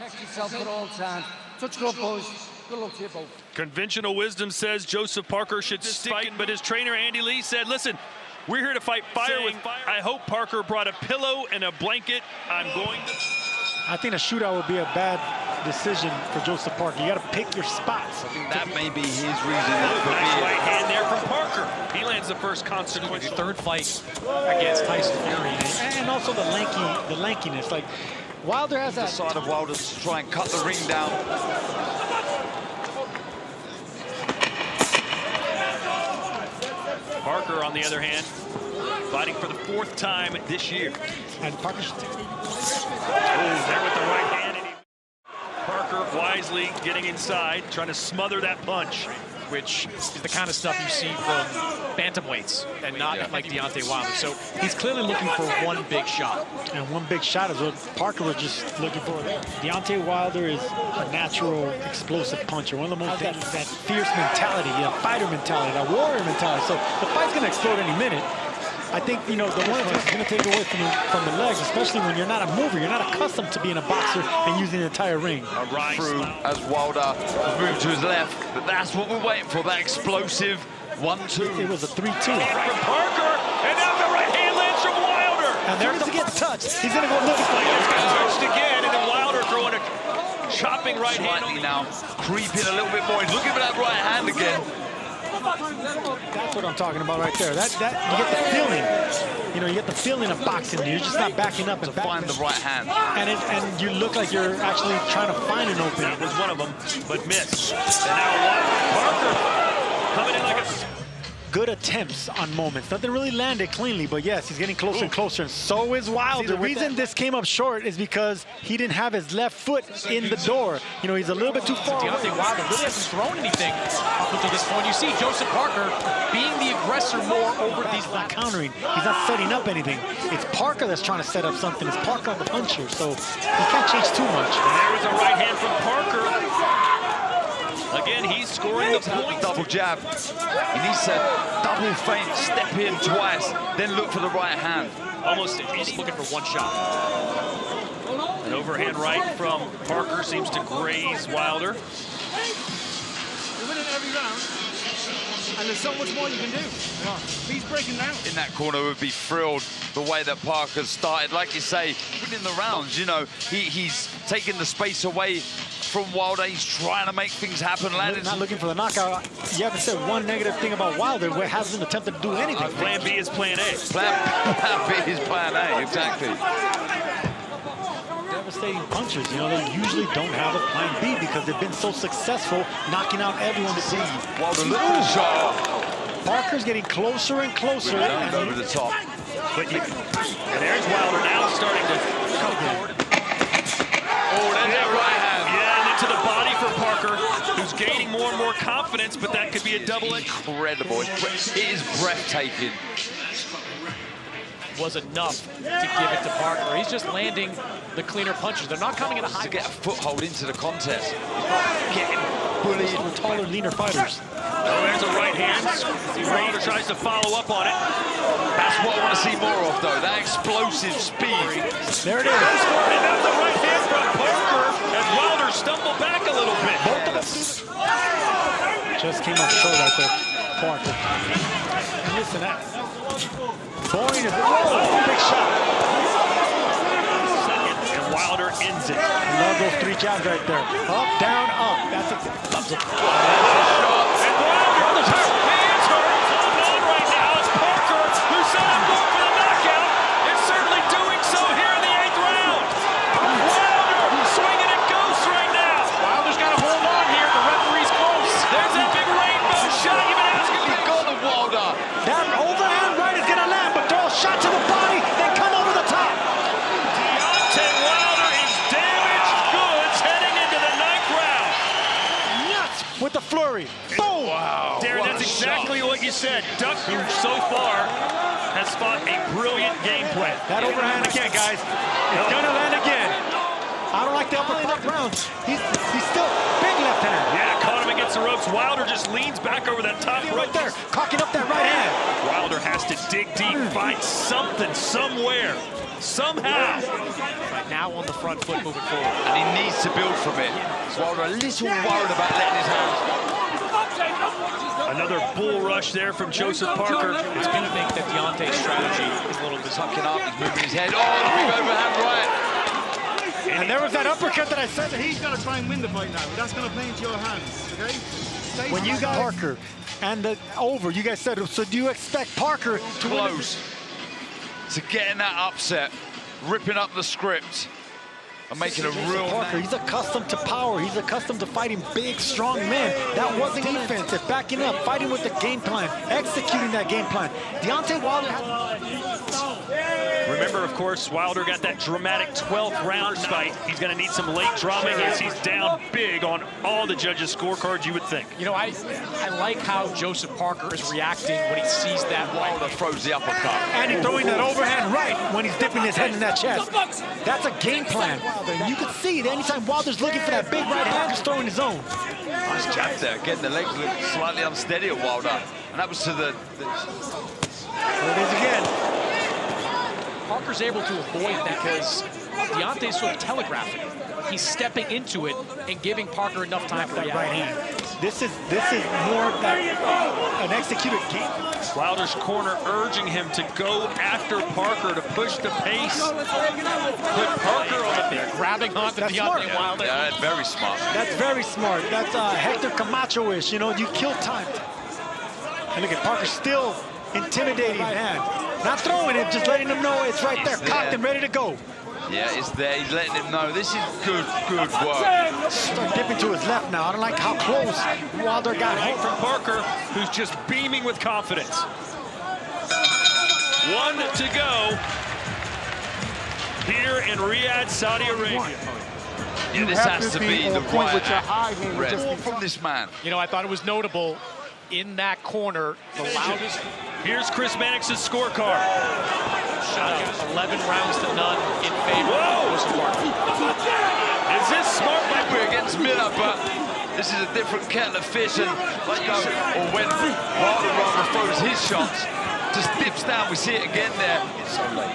Protect yourself at all times. Touch glove, boys. Good luck to you both. Conventional wisdom says Joseph Parker should stick, but his trainer Andy Lee said, listen, we're here to fight fire with fire. I hope Parker brought a pillow and a blanket. I'm going to... I think a shootout would be a bad decision for Joseph Parker. You got to pick your spots. I think that may be his reason for nice being. right hand there from Parker. He lands the first consequential. Third fight against Tyson Fury. And also the lankiness. Like, Wilder has that... The side of Wilder to try and cut the ring down. Parker, on the other hand, fighting for the 4th time this year. And Parker should take there with the right hand. And Parker wisely getting inside, trying to smother that punch. Which is the kind of stuff you see from bantamweights and not like Deontay Wilder. So he's clearly looking for one big shot. And one big shot is what Parker was just looking for there. Deontay Wilder is a natural explosive puncher. One of the most that fierce mentality, fighter mentality, that warrior mentality. So the fight's going to explode any minute. I think, you know, the one thing that's going to take away from the legs, especially when you're not a mover, you're not accustomed to being a boxer and using the entire ring. Through as Wilder has moved to his left, but that's what we're waiting for, that explosive 1-2. It was a 3-2. From Parker, and now the right hand lands from Wilder. And there he gets touched. He's going to go look. He's got touched again, and then Wilder throwing a chopping right hand. Slightly now, creeping a little bit more. He's looking for that right hand again. That's what I'm talking about right there. That you get the feeling, you know, you get the feeling of boxing. You're just not backing up and find the right hand. And you look like you're actually trying to find an opening. That was one of them, but missed. And now Parker coming in like a... Good attempts on moments. Nothing really landed cleanly, but yes, he's getting closer and closer, and so is Wilder. The reason this came up short is because he didn't have his left foot in the door. You know, he's a little bit too far. Deontay Wilder really hasn't thrown anything up until this point. You see Joseph Parker being the aggressor more over these. He's not countering. He's not setting up anything. It's Parker that's trying to set up something. It's Parker on the puncher, so he can't change too much. And there was a right hand from Parker. Again, he's scoring the point. Double jab. He needs to double feint, step in twice, then look for the right hand. Almost he's looking for one shot. An overhand right from Parker seems to graze Wilder. You're winning every round, and there's so much more you can do. He's breaking down. In that corner would be thrilled the way that Parker's started. Like you say, winning the rounds, you know, he's taking the space away from Wilder. He's trying to make things happen. Not looking for the knockout. You haven't said one negative thing about Wilder, where he hasn't attempted to do anything. Plan B is plan A. Plan B is plan A, exactly. Devastating punches, you know, they usually don't have a plan B because they've been so successful knocking out everyone to see. Wilder look for the shot. Parker's getting closer and closer. Don't go over the top. And there's Wilder now starting to come forward. Oh, there's that right hand. Yeah, and into the body for Parker, who's gaining more and more confidence, but that could be a double-edged. Incredible. It is breathtaking. Was enough to give it to Parker. He's just landing the cleaner punches. They're not coming in a high. To get a foothold into the contest. He's not getting bullied. With taller, leaner fighters. Oh, there's a right hand. Wilder tries to follow up on it. That's what I want to see more of, though. That explosive speed. There it is. And that's the right hand from Parker as Wilder stumbled back a little bit. Just came up short right there, Parker. And listen, that Boyne is big shot. And Wilder ends it. I love those 3 jabs right there. Up, down, up. That's a thumbs up. And Wilder, the hands are holding on right now. It's Parker who set up for the knockout. It's certainly doing so here in the 8th round. Wilder swinging at ghosts right now. Wilder's got to hold on here. The referee's close. There's that big rainbow shot you've been asking for. Go to Wilder. That overhand right is going to land, but throw a shot to the body, then come over the top. Deontay Wilder is damaged goods heading into the 9th round. Nuts with the flurry. Boom. Wow. Darren, that's exactly what you said. Duck, who so far has fought a brilliant game plan. That overhand again, guys. It's going to land again. I don't like the upper rounds. He's still big left hand. Yeah, caught him against the ropes. Wilder just leans back over that top rope. Right there, cocking up that right hand. Wilder has to dig deep, find something somewhere. somehow. Right now on the front foot moving forward. And he needs to build from it. Wilder a little worried about letting his hands. Another bull rush there from Joseph Parker. It's going to think that Deontay's strategy is a little bit Tucking up, he's moving his head. Oh, the big overhand right. And there was that uppercut that I said that He's got to try and win the fight now. That's going to play into your hands, okay? when you got Parker and the over, you guys said, so do you expect Parker to Close to getting that upset, ripping up the script, and making a real Parker, he's accustomed to power. He's accustomed to fighting big, strong men. That wasn't defensive, backing up, fighting with the game plan, executing that game plan. Deontay Wilder Remember, of course, Wilder got that dramatic 12th round fight. He's going to need some late drama as he's down big on all the judges' scorecards, you would think. You know, I like how Joseph Parker is reacting when he sees that Wilder throws the uppercut. and he's throwing that overhand right when he's dipping his head in that chest. That's a game plan. And you can see that anytime Wilder's looking for that big right hand, he's throwing his own. Nice jab there. Again, the legs look slightly unsteady at Wilder. And that was to the... There it is again. Parker's able to avoid that because Deontay's sort of telegraphing. He's stepping into it and giving Parker enough time for That that right hand. This is more of that, an executed game. Wilder's corner urging him to go after Parker to push the pace. Put Parker on They're grabbing onto That's Deontay smart. Wilder. Yeah, very smart. That's very smart. That's Hector Camacho-ish. You know, you kill time. And look at Parker still intimidating right hand. Not throwing it, just letting him know it's right there, cocked and ready to go. Yeah, it's there. He's letting him know this is good work. Start dipping to his left now. I don't like how close Wilder got home from Parker, who's just beaming with confidence. 1 to go here in Riyadh, Saudi Arabia. Yeah, this has to be the right with your high hand. red from this man. You know, I thought it was notable in that corner, the loudest. Here's Chris Mannix's scorecard. 11 rounds to none in favor of Joseph Parker. Is this smart? We're against Miller, but this is a different kettle of fish. And like you said, or when Wilder throws his shots, just dips down. We see it again there. It's so late.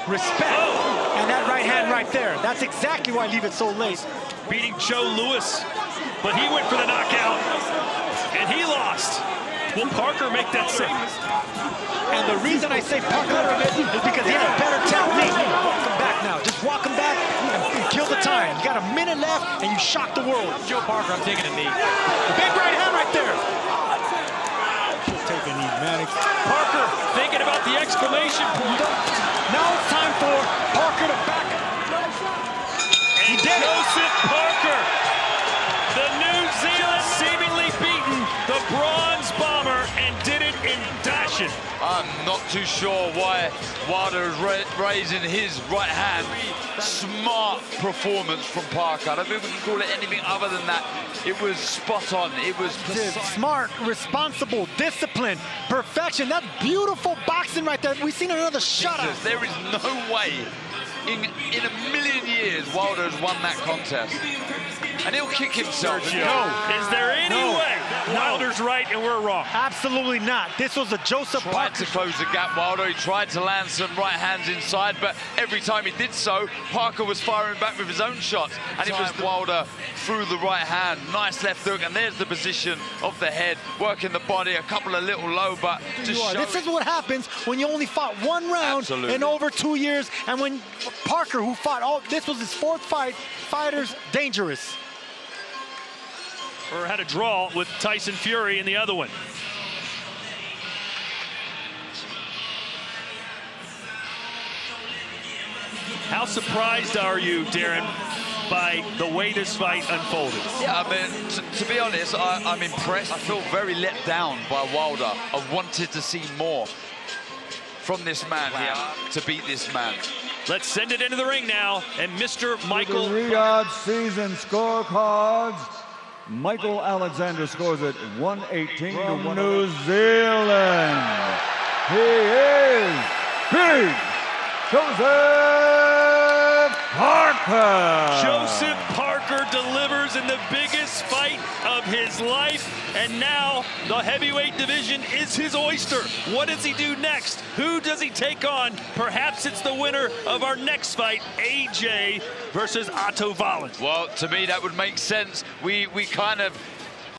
respect. And that right hand right there. That's exactly why I leave it so late. Beating Joe Louis, but he went for the knockout, and he lost. Will Parker make that save? And the reason I say Parker is because he has better technique. Walk him back now. Just walk him back and kill the time. You got a minute left, and you shock the world. Joe Parker, I'm taking a knee. Big right hand right there. She'll take a knee, Mannix. Parker thinking about the exclamation point. Now it's time for Parker to back. He did Joseph Parker, the New Zealand seemingly beaten the bronze bomber, and did it in dashing. I'm not too sure why Wilder is raising his right hand. Smart performance from Parker. I don't think we can call it anything other than that. It was spot on. It was smart, responsible, disciplined, perfection. That's beautiful boxing right there. We've seen another shutout. There is no way in a million years Wilder has won that contest. And he'll kick himself. Is there any way that Wilder's right and we're wrong? Absolutely not. This was a Joseph Parker. Parker. Tried to close the gap, Wilder. He tried to land some right hands inside, but every time he did so, Parker was firing back with his own shots. And it was Wilder through the right hand. Nice left hook, and there's the position of the head, working the body, a couple of little low, but just This is what happens when you only fought one round in over 2 years, and when Parker, who fought, this was his fourth fight, fighters dangerous. Or had a draw with Tyson Fury in the other one. How surprised are you, Darren, by the way this fight unfolded? Yeah, I mean, to be honest, I'm impressed. I feel very let down by Wilder. I wanted to see more from this man here to beat this man. Let's send it into the ring now, and Mr. Michael. The Riyadh season scorecards. Michael Alexander scores it 118 to 1. New Zealand. He is Big Joseph Parker. Joseph Parker. Parker delivers in the biggest fight of his life, and now the heavyweight division is his oyster. What does he do next? Who does he take on? Perhaps it's the winner of our next fight, AJ versus Otto Wallen. Well, to me, that would make sense. We kind of